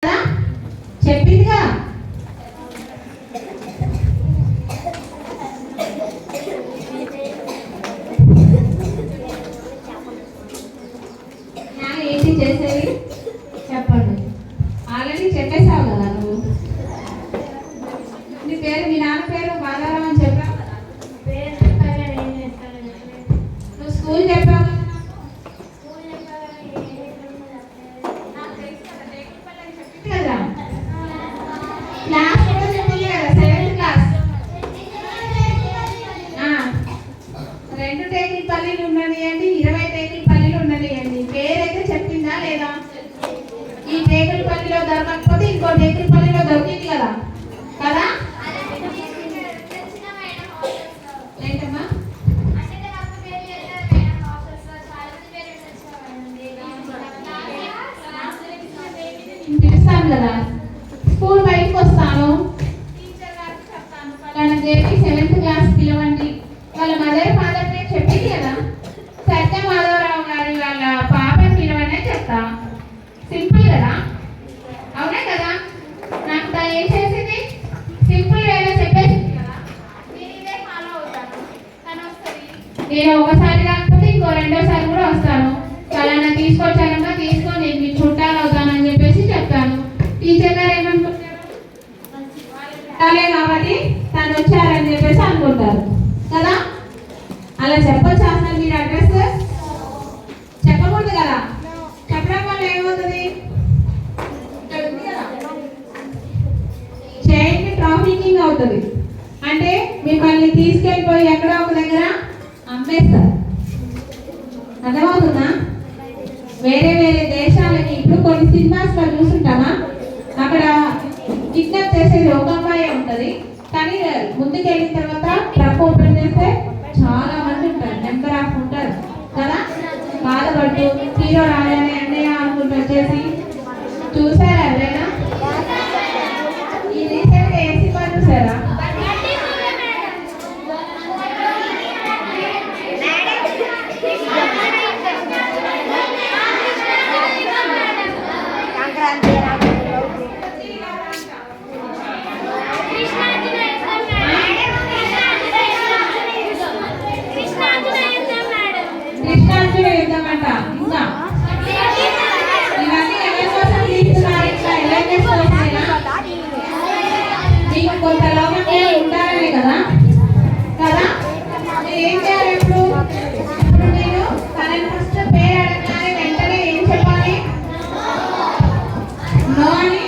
చెప్పిందిగా ఏంటి చేసేది చెప్పండి. ఆల్రెడీ చెప్పేసావు కదా నువ్వు. నీ పేరు మీ నాన్న పేరు బాధారావు అని చెప్పావు కదా. నువ్వు స్కూల్ చెప్పావు కదా. కదా క్లాస్ కూడా చెప్పింది కదా, 7th క్లాస్. 2 టేకిల్ పల్లీలు ఉండనియండి, 20 టేకిల్ పల్లీలు ఉండనియండి. పేరైతే చెప్పిందా లేదా? ఈ టేకిల్ పల్లీలో దొరకకపోతే ఇంకో టేకిల్ పల్లీలో దొరికింది కదా కదా. ఏంటమ్మా పిలుస్తాను కదా, స్కూల్ బయటకు వస్తాను, టీచర్ గారికి చెప్తాను పలానా దేవి 7th క్లాస్ పిలవండి. వాళ్ళ మదర్ ఫాదర్ పేరు చెప్పింది కదా, సత్య మాధవరావు గారి వాళ్ళ పాపని పిలవండి అని చెప్తా. సింపుల్ కదా, అవునా కదా. నాకు తను ఏం చేసింది, సింపుల్ వేలో చెప్పేసింది కదా, నేను ఇదే ఫాలో అవుతాను. తను వస్తుంది, నేను ఒకసారి కాకపోతే ఇంకో 2వ సారి కూడా వస్తాను. పలానా తీసుకొచ్చానమ్మా, తీసుకో, నేను మీకు చుట్టాలు అవుతానని చెప్పేసి చెప్తాను. టీచర్ గారు ఏమనుకుంటారు, కాబట్టి తను వచ్చారని చెప్పేసి అనుకుంటారు కదా. అలా చెప్పొచ్చు అసలు మీరు అడ్రస్ చెప్పకూడదు కదా. చెప్పడం వల్ల ఏమవుతుంది, చైల్డ్ ట్రాఫికింగ్ అవుతుంది. అంటే మిమ్మల్ని తీసుకెళ్ళిపోయి ఎక్కడో ఒక దగ్గర అమ్మేస్తారు. అర్థమవుతుందా? వేరే వేరే దేశాలకి ఇప్పుడు కొన్ని సినిమాస్ లో చూస్తుంటామా, అక్కడ కిడ్నాప్ చేసేది ఒక అమ్మాయి ఉంటుంది, కానీ ముందుకు వెళ్ళిన తర్వాత ట్రక్ ఓపెన్ చేస్తే చాలా మంది ఉంటారు, నెంబర్ ఆఫ్ ఉంటారు కదా. బాధపడుతూ హీరో రాగానే అన్నయ్య అనుకుంటూ వచ్చేసి చూసారా ఎవరైనా? ఈ రీసెంట్గా ఏ సినిమా చూసారా? కృష్ణార్జున యుద్ధం అంట. ఇంకా ఇవన్నీ ఎవరి కోసం తీస్తున్నారు? ఇట్లా అవేర్నెస్ కోసమేనా? మీకు కొంత లోకంలో ఉంటారనే కదా కదా. మీరు ఏం చేయాలి ఇప్పుడు నేను తనని ఫస్ట్ పేరు అడగగానే వెంటనే ఏం చెప్పాలి? నో అని